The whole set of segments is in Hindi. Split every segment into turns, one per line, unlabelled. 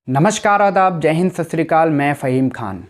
नमस्कार, आदाब, जय हिंद, सत श्री अकाल। मैं फ़हीम खान।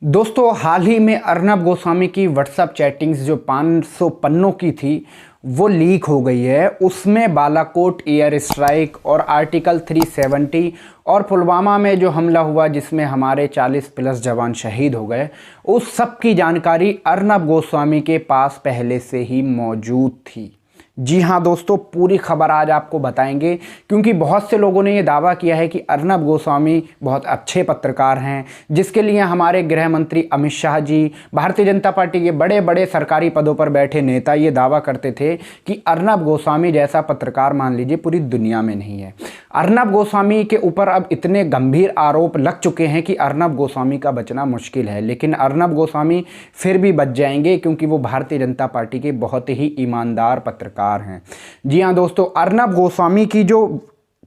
दोस्तों, हाल ही में अर्नब गोस्वामी की व्हाट्सएप चैटिंग्स जो 500 पन्नों की थी वो लीक हो गई है। उसमें बालाकोट एयर स्ट्राइक और आर्टिकल 370 और पुलवामा में जो हमला हुआ जिसमें हमारे 40 प्लस जवान शहीद हो गए, उस सब की जानकारी अर्नब गोस्वामी के पास पहले से ही मौजूद थी। जी हाँ दोस्तों, पूरी खबर आज आपको बताएंगे क्योंकि बहुत से लोगों ने ये दावा किया है कि अर्नब गोस्वामी बहुत अच्छे पत्रकार हैं, जिसके लिए हमारे गृह मंत्री अमित शाह जी, भारतीय जनता पार्टी के बड़े बड़े सरकारी पदों पर बैठे नेता ये दावा करते थे कि अर्नब गोस्वामी जैसा पत्रकार मान लीजिए पूरी दुनिया में नहीं है। अर्नब गोस्वामी के ऊपर अब इतने गंभीर आरोप लग चुके हैं कि अर्नब गोस्वामी का बचना मुश्किल है, लेकिन अर्नब गोस्वामी फिर भी बच जाएंगे क्योंकि वो भारतीय जनता पार्टी के बहुत ही ईमानदार पत्रकार हैं। जी हाँ दोस्तों, अर्नब गोस्वामी की जो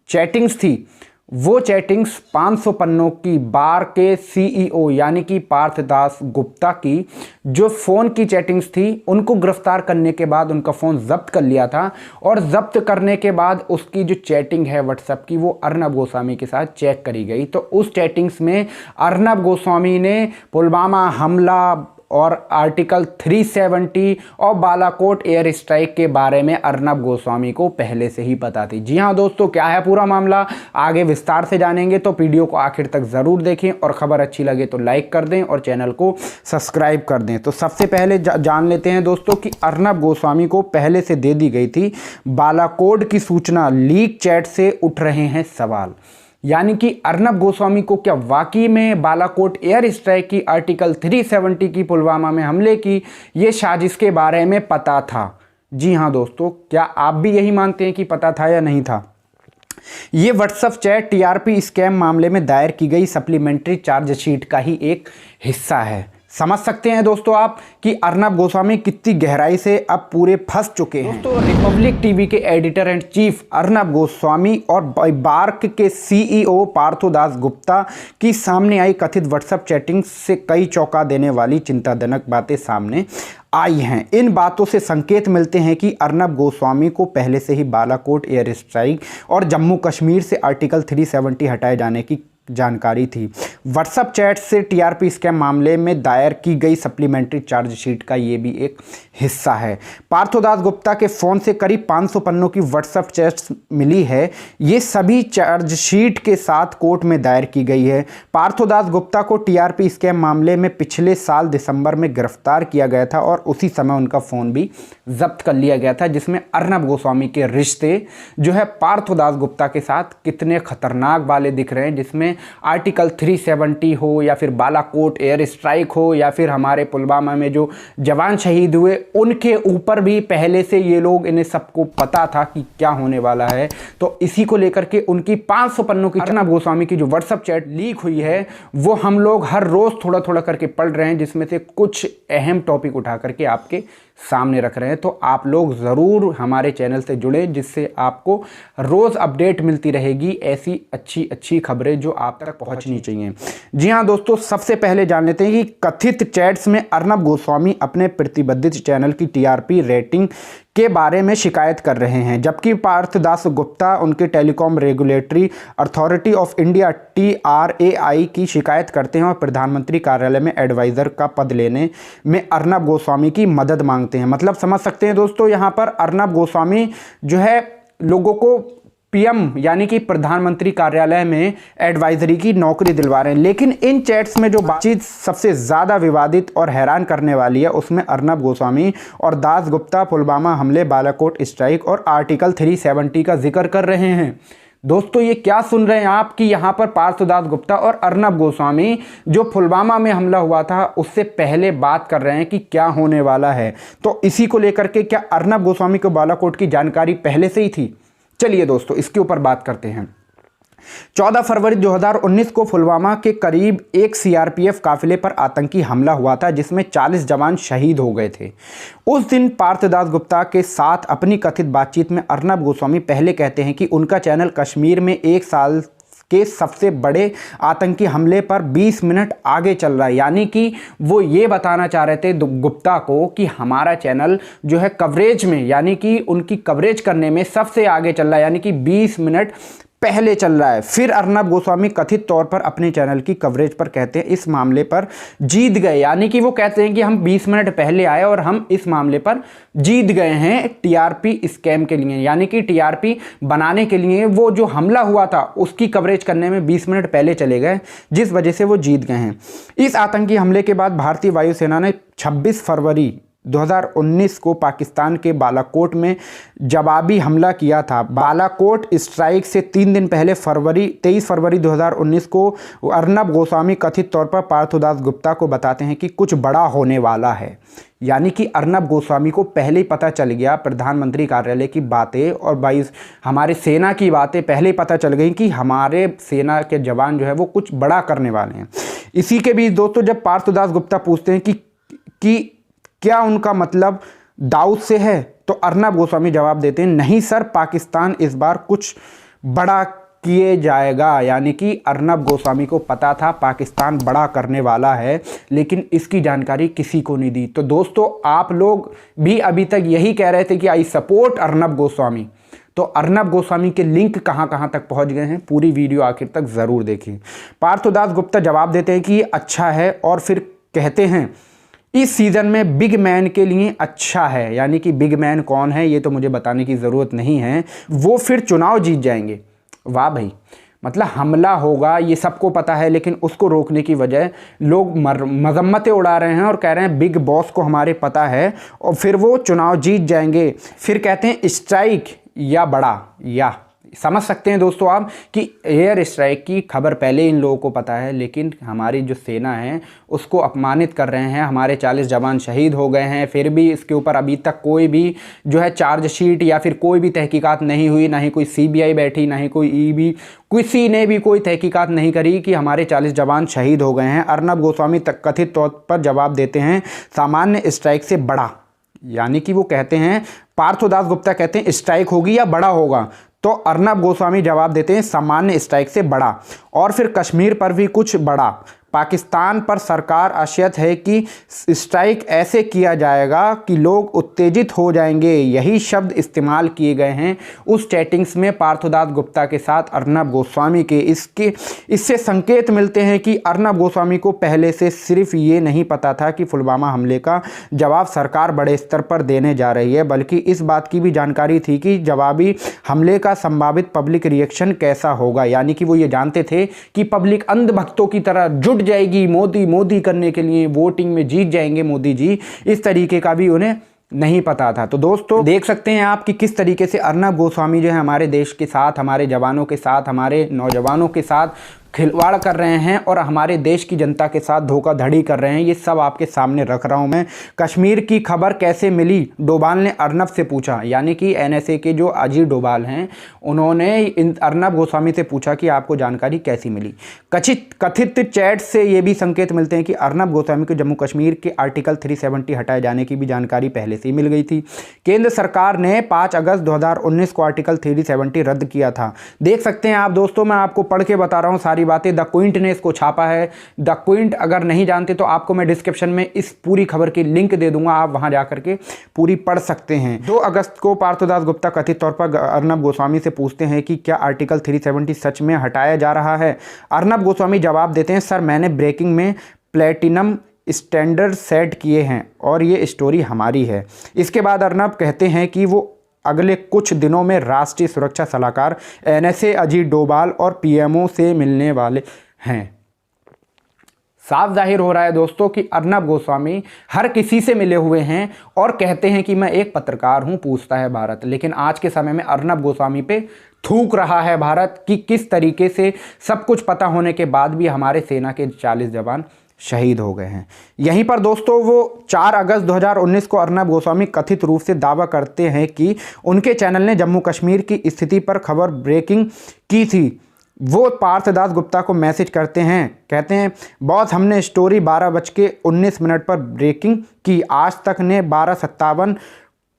चैटिंग्स थी वो चैटिंग्स 500 पन्नों की बार के सीईओ यानी कि पार्थदास गुप्ता की जो फ़ोन की चैटिंग्स थी उनको गिरफ्तार करने के बाद उनका फ़ोन जब्त कर लिया था और जब्त करने के बाद उसकी जो चैटिंग है व्हाट्सएप की वो अर्नब गोस्वामी के साथ चेक करी गई। तो उस चैटिंग्स में अर्नब गोस्वामी ने पुलवामा हमला और आर्टिकल 370 और बालाकोट एयर स्ट्राइक के बारे में अर्नब गोस्वामी को पहले से ही पता थी। जी हाँ दोस्तों, क्या है पूरा मामला आगे विस्तार से जानेंगे, तो वीडियो को आखिर तक ज़रूर देखें और ख़बर अच्छी लगे तो लाइक कर दें और चैनल को सब्सक्राइब कर दें। तो सबसे पहले जान लेते हैं दोस्तों कि अर्नब गोस्वामी को पहले से दे दी गई थी बालाकोट की सूचना। लीक चैट से उठ रहे हैं सवाल, यानी कि अर्नब गोस्वामी को क्या वाकई में बालाकोट एयर स्ट्राइक की आर्टिकल 370 की पुलवामा में हमले की ये साजिश के बारे में पता था? जी हाँ दोस्तों, क्या आप भी यही मानते हैं कि पता था या नहीं था? ये व्हाट्सएप चैट टीआरपी स्कैम मामले में दायर की गई सप्लीमेंट्री चार्जशीट का ही एक हिस्सा है। समझ सकते हैं दोस्तों आप कि अर्नब गोस्वामी कितनी गहराई से अब पूरे फंस चुके हैं। दोस्तों, रिपब्लिक टीवी के editor and chief Arnab Goswami और बार्क के सीईओ पार्थोदास गुप्ता की सामने आई कथित व्हाट्सएप चैटिंग से कई चौंका देने वाली चिंताजनक बातें सामने आई हैं। इन बातों से संकेत मिलते हैं कि अर्नब गोस्वामी को पहले से ही बालाकोट एयर स्ट्राइक और जम्मू कश्मीर से आर्टिकल 370 हटाए जाने की जानकारी थी। व्हाट्सएप चैट से टीआरपी स्कैम मामले में दायर की गई सप्लीमेंट्री चार्जशीट का ये भी एक हिस्सा है। पार्थोदास गुप्ता के फ़ोन से करीब 500 पन्नों की व्हाट्सएप चैट्स मिली है। ये सभी चार्जशीट के साथ कोर्ट में दायर की गई है। पार्थोदास गुप्ता को टीआरपी स्कैम मामले में पिछले साल दिसंबर में गिरफ्तार किया गया था और उसी समय उनका फ़ोन भी जब्त कर लिया गया था, जिसमें अर्नब गोस्वामी के रिश्ते जो है पार्थोदास गुप्ता के साथ कितने खतरनाक वाले दिख रहे हैं, जिसमें आर्टिकल 370 हो या फिर बालाकोट एयर स्ट्राइक हो या फिर हमारे पुलवामा में जो जवान शहीद हुए उनके ऊपर भी पहले से ये लोग, इन्हें सबको पता था कि क्या होने वाला है। तो इसी को लेकर के उनकी 500 पन्नों की अर्नब गोस्वामी की जो व्हाट्सएप चैट लीक हुई है वो हम लोग हर रोज़ थोड़ा थोड़ा करके पढ़ रहे हैं, जिसमें से कुछ अहम टॉपिक उठा करके आपके सामने रख रहे हैं। तो आप लोग ज़रूर हमारे चैनल से जुड़े, जिससे आपको रोज़ अपडेट मिलती रहेगी ऐसी अच्छी अच्छी खबरें जो आप तक पहुंचनी चाहिए। जी हाँ दोस्तों, सबसे पहले जान लेते हैं कि कथित चैट्स में अर्नब गोस्वामी अपने प्रतिबंधित चैनल की टीआरपी रेटिंग के बारे में शिकायत कर रहे हैं, जबकि पार्थदास गुप्ता उनके telecom regulatory authority of India TRAI की शिकायत करते हैं और प्रधानमंत्री कार्यालय में एडवाइज़र का पद लेने में अर्नब गोस्वामी की मदद मांगते हैं। मतलब समझ सकते हैं दोस्तों, यहाँ पर अर्नब गोस्वामी जो है लोगों को पीएम यानी कि प्रधानमंत्री कार्यालय में एडवाइजरी की नौकरी दिलवा रहे हैं। लेकिन इन चैट्स में जो बातचीत सबसे ज़्यादा विवादित और हैरान करने वाली है उसमें अर्नब गोस्वामी और दास गुप्ता पुलवामा हमले, बालाकोट स्ट्राइक और आर्टिकल 370 का जिक्र कर रहे हैं। दोस्तों, ये क्या सुन रहे हैं आप कि यहाँ पर पार्थोदास गुप्ता और अर्नब गोस्वामी जो पुलवामा में हमला हुआ था उससे पहले बात कर रहे हैं कि क्या होने वाला है। तो इसी को लेकर के क्या अर्नब गोस्वामी को बालाकोट की जानकारी पहले से ही थी? चलिए दोस्तों, इसके ऊपर बात करते हैं। 14 फरवरी 2019 को पुलवामा के करीब एक सीआरपीएफ काफिले पर आतंकी हमला हुआ था, जिसमें 40 जवान शहीद हो गए थे। उस दिन पार्थदास गुप्ता के साथ अपनी कथित बातचीत में अर्नब गोस्वामी पहले कहते हैं कि उनका चैनल कश्मीर में एक साल के सबसे बड़े आतंकी हमले पर 20 मिनट आगे चल रहा है। यानी कि वो ये बताना चाह रहे थे गुप्ता को कि हमारा चैनल जो है कवरेज में, यानी कि उनकी कवरेज करने में सबसे आगे चल रहा है, यानी कि 20 मिनट पहले चल रहा है। फिर अर्नब गोस्वामी कथित तौर पर अपने चैनल की कवरेज पर कहते हैं इस मामले पर जीत गए, यानी कि वो कहते हैं कि हम 20 मिनट पहले आए और हम इस मामले पर जीत गए हैं टीआरपी स्कैम के लिए, यानी कि टीआरपी बनाने के लिए वो जो हमला हुआ था उसकी कवरेज करने में 20 मिनट पहले चले गए, जिस वजह से वो जीत गए हैं। इस आतंकी हमले के बाद भारतीय वायुसेना ने 26 फरवरी 2019 को पाकिस्तान के बालाकोट में जवाबी हमला किया था। बालाकोट स्ट्राइक से 3 दिन पहले 23 फरवरी 2019 को अर्नब गोस्वामी कथित तौर पर पार्थोदास गुप्ता को बताते हैं कि कुछ बड़ा होने वाला है, यानी कि अर्नब गोस्वामी को पहले ही पता चल गया, प्रधानमंत्री कार्यालय की बातें और हमारे सेना की बातें पहले ही पता चल गई कि हमारे सेना के जवान जो है वो कुछ बड़ा करने वाले हैं। इसी के बीच दोस्तों जब पार्थोदास गुप्ता पूछते हैं कि क्या उनका मतलब दाऊद से है, तो अर्नब गोस्वामी जवाब देते हैं नहीं सर, पाकिस्तान इस बार कुछ बड़ा किए जाएगा, यानी कि अर्नब गोस्वामी को पता था पाकिस्तान बड़ा करने वाला है, लेकिन इसकी जानकारी किसी को नहीं दी। तो दोस्तों आप लोग भी अभी तक यही कह रहे थे कि आई सपोर्ट अर्नब गोस्वामी, तो अर्नब गोस्वामी के लिंक कहां कहां तक पहुंच गए हैं, पूरी वीडियो आखिर तक ज़रूर देखिए। पार्थोदास गुप्ता जवाब देते हैं कि ये अच्छा है और फिर कहते हैं इस सीज़न में बिग मैन के लिए अच्छा है, यानी कि बिग मैन कौन है ये तो मुझे बताने की ज़रूरत नहीं है, वो फिर चुनाव जीत जाएंगे। वाह भाई, मतलब हमला होगा ये सबको पता है, लेकिन उसको रोकने की वजह लोग मजम्मतें उड़ा रहे हैं और कह रहे हैं बिग बॉस को हमारे पता है और फिर वो चुनाव जीत जाएंगे। फिर कहते हैं स्ट्राइक या बड़ा, या समझ सकते हैं दोस्तों आप कि एयर स्ट्राइक की खबर पहले इन लोगों को पता है, लेकिन हमारी जो सेना है उसको अपमानित कर रहे हैं। हमारे 40 जवान शहीद हो गए हैं, फिर भी इसके ऊपर अभी तक कोई भी जो है चार्जशीट या फिर कोई भी तहकीकात नहीं हुई, ना ही कोई सीबीआई बैठी, ना ही कोई ईडी, किसी ने भी कोई तहकीकात नहीं करी कि हमारे 40 जवान शहीद हो गए हैं। अर्नब गोस्वामी कथित तौर पर जवाब देते हैं सामान्य स्ट्राइक से बड़ा, यानी कि वो कहते हैं, पार्थोदास गुप्ता कहते हैं स्ट्राइक होगी या बड़ा होगा, तो अर्नब गोस्वामी जवाब देते हैं सामान्य स्ट्राइक से बड़ा। और फिर कश्मीर पर भी कुछ बड़ा, पाकिस्तान पर सरकार आशयत है कि स्ट्राइक ऐसे किया जाएगा कि लोग उत्तेजित हो जाएंगे, यही शब्द इस्तेमाल किए गए हैं उस चैटिंग्स में पार्थोदास गुप्ता के साथ अर्नब गोस्वामी के। इससे संकेत मिलते हैं कि अर्नब गोस्वामी को पहले से सिर्फ ये नहीं पता था कि पुलवामा हमले का जवाब सरकार बड़े स्तर पर देने जा रही है, बल्कि इस बात की भी जानकारी थी कि जवाबी हमले का संभावित पब्लिक रिएक्शन कैसा होगा, यानी कि वो ये जानते थे कि पब्लिक अंधभक्तों की तरह जुट जाएगी मोदी मोदी करने के लिए, वोटिंग में जीत जाएंगे मोदी जी, इस तरीके का भी उन्हें नहीं पता था। तो दोस्तों देख सकते हैं आप कि किस तरीके से अर्नब गोस्वामी जो है हमारे देश के साथ, हमारे जवानों के साथ, हमारे नौजवानों के साथ खिलवाड़ कर रहे हैं और हमारे देश की जनता के साथ धोखाधड़ी कर रहे हैं। ये सब आपके सामने रख रहा हूं मैं। कश्मीर की खबर कैसे मिली, डोभाल ने अर्नब से पूछा, यानी कि एनएसए के जो अजीत डोभाल हैं उन्होंने अर्नब गोस्वामी से पूछा कि आपको जानकारी कैसी मिली। कथित चैट से ये भी संकेत मिलते हैं कि अर्नब गोस्वामी को जम्मू कश्मीर के आर्टिकल 370 हटाए जाने की भी जानकारी पहले से ही मिल गई थी। केंद्र सरकार ने 5 अगस्त 2019 को आर्टिकल 370 रद्द किया था। देख सकते हैं आप दोस्तों, मैं आपको पढ़ के बता रहा हूँ सारी बातें। द क्विंट ने इसको छापा है। द क्विंट अगर नहीं जानते तो आपको मैं डिस्क्रिप्शन में इस पूरी खबर की लिंक दे दूंगा, आप वहां जाकर के पूरी पढ़ सकते हैं। 2 अगस्त को पार्थोदास गुप्ता कथित तौर पर अर्नब गोस्वामी से पूछते हैं कि क्या आर्टिकल 370 सच में हटाया जा रहा है। अर्नब गोस्वामी जवाब देते हैं, सर मैंने ब्रेकिंग में प्लेटिनम स्टैंडर्ड सेट किए हैं और ये स्टोरी हमारी है। इसके बाद अर्नब कहते हैं कि वो अगले कुछ दिनों में राष्ट्रीय सुरक्षा सलाहकार एनएसए अजीत डोभाल और पीएमओ से मिलने वाले हैं। साफ जाहिर हो रहा है दोस्तों कि अर्नब गोस्वामी हर किसी से मिले हुए हैं और कहते हैं कि मैं एक पत्रकार हूं, पूछता है भारत। लेकिन आज के समय में अर्नब गोस्वामी पे थूक रहा है भारत कि किस तरीके से सब कुछ पता होने के बाद भी हमारे सेना के 40 जवान शहीद हो गए हैं। यहीं पर दोस्तों वो 4 अगस्त 2019 को अर्नब गोस्वामी कथित रूप से दावा करते हैं कि उनके चैनल ने जम्मू कश्मीर की स्थिति पर खबर ब्रेकिंग की थी। वो पार्थोदास गुप्ता को मैसेज करते हैं, कहते हैं बॉस हमने स्टोरी 12:19 पर ब्रेकिंग की, आज तक ने 12:57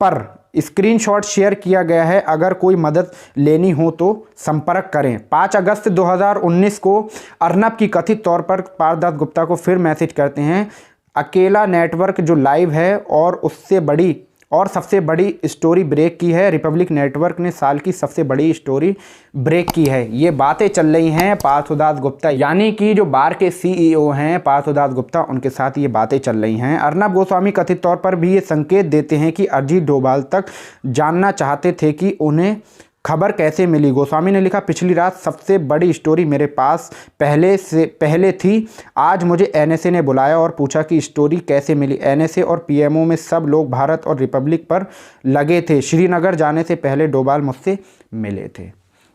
पर स्क्रीनशॉट शेयर किया गया है, अगर कोई मदद लेनी हो तो संपर्क करें। 5 अगस्त 2019 को अर्नब की कथित तौर पर पार्थोदास गुप्ता को फिर मैसेज करते हैं, अकेला नेटवर्क जो लाइव है और उससे बड़ी और सबसे बड़ी स्टोरी ब्रेक की है। रिपब्लिक नेटवर्क ने साल की सबसे बड़ी स्टोरी ब्रेक की है। ये बातें चल रही हैं पार्थोदास गुप्ता, यानी कि जो बार के सीईओ हैं पार्थोदास गुप्ता, उनके साथ ये बातें चल रही हैं। अर्नब गोस्वामी कथित तौर पर भी ये संकेत देते हैं कि अजीत डोभाल तक जानना चाहते थे कि उन्हें खबर कैसे मिली। गोस्वामी ने लिखा, पिछली रात सबसे बड़ी स्टोरी मेरे पास पहले थी। आज मुझे एनएसए ने बुलाया और पूछा कि स्टोरी कैसे मिली। एनएसए और पीएमओ में सब लोग भारत और रिपब्लिक पर लगे थे। श्रीनगर जाने से पहले डोभाल मुझसे मिले थे।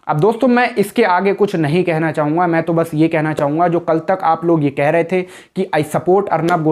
अब दोस्तों मैं इसके आगे कुछ नहीं कहना चाहूँगा, मैं तो बस ये कहना चाहूँगा, जो कल तक आप लोग ये कह रहे थे कि आई सपोर्ट अर्नब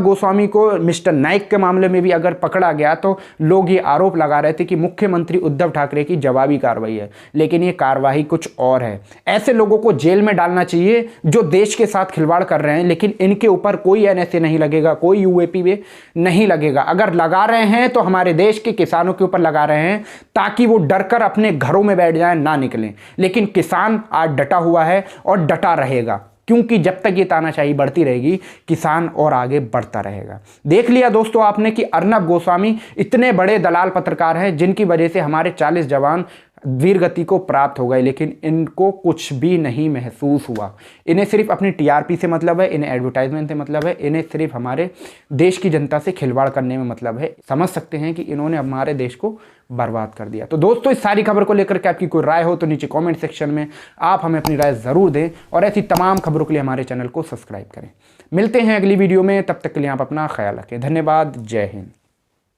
गोस्वामी को मिस्टर नाइक के मामले में भी अगर पकड़ा गया तो लोग ये आरोप लगा रहे थे कि मुख्यमंत्री उद्धव ठाकरे की जवाबी कार्रवाई है, लेकिन ये कार्रवाई कुछ और है। ऐसे लोगों को जेल में डालना चाहिए जो देश के साथ खिलवाड़ कर रहे हैं, लेकिन इनके ऊपर कोई एनएसए नहीं लगेगा, कोई यूएपी में नहीं लगेगा। अगर लगा रहे हैं तो हमारे देश के किसानों के ऊपर लगा रहे हैं ताकि वो डर कर अपने घरों में बैठ जाए, ना निकलें। लेकिन किसान आज डटा हुआ है और डटा रहेगा, क्योंकि जब तक ये तानाशाही बढ़ती रहेगी किसान और आगे बढ़ता रहेगा। देख लिया दोस्तों आपने कि अर्नब गोस्वामी इतने बड़े दलाल पत्रकार हैं जिनकी वजह से हमारे 40 जवान वीरगति को प्राप्त हो गए, लेकिन इनको कुछ भी नहीं महसूस हुआ। इन्हें सिर्फ अपनी टीआरपी से मतलब है, इन्हें एडवर्टाइजमेंट से मतलब है, इन्हें सिर्फ हमारे देश की जनता से खिलवाड़ करने में मतलब है। समझ सकते हैं कि इन्होंने हमारे देश को बर्बाद कर दिया। तो दोस्तों इस सारी खबर को लेकर के आपकी कोई राय हो तो नीचे कमेंट सेक्शन में आप हमें अपनी राय ज़रूर दें, और ऐसी तमाम खबरों के लिए हमारे चैनल को सब्सक्राइब करें। मिलते हैं अगली वीडियो में, तब तक के लिए आप अपना ख्याल रखें। धन्यवाद। जय हिंद।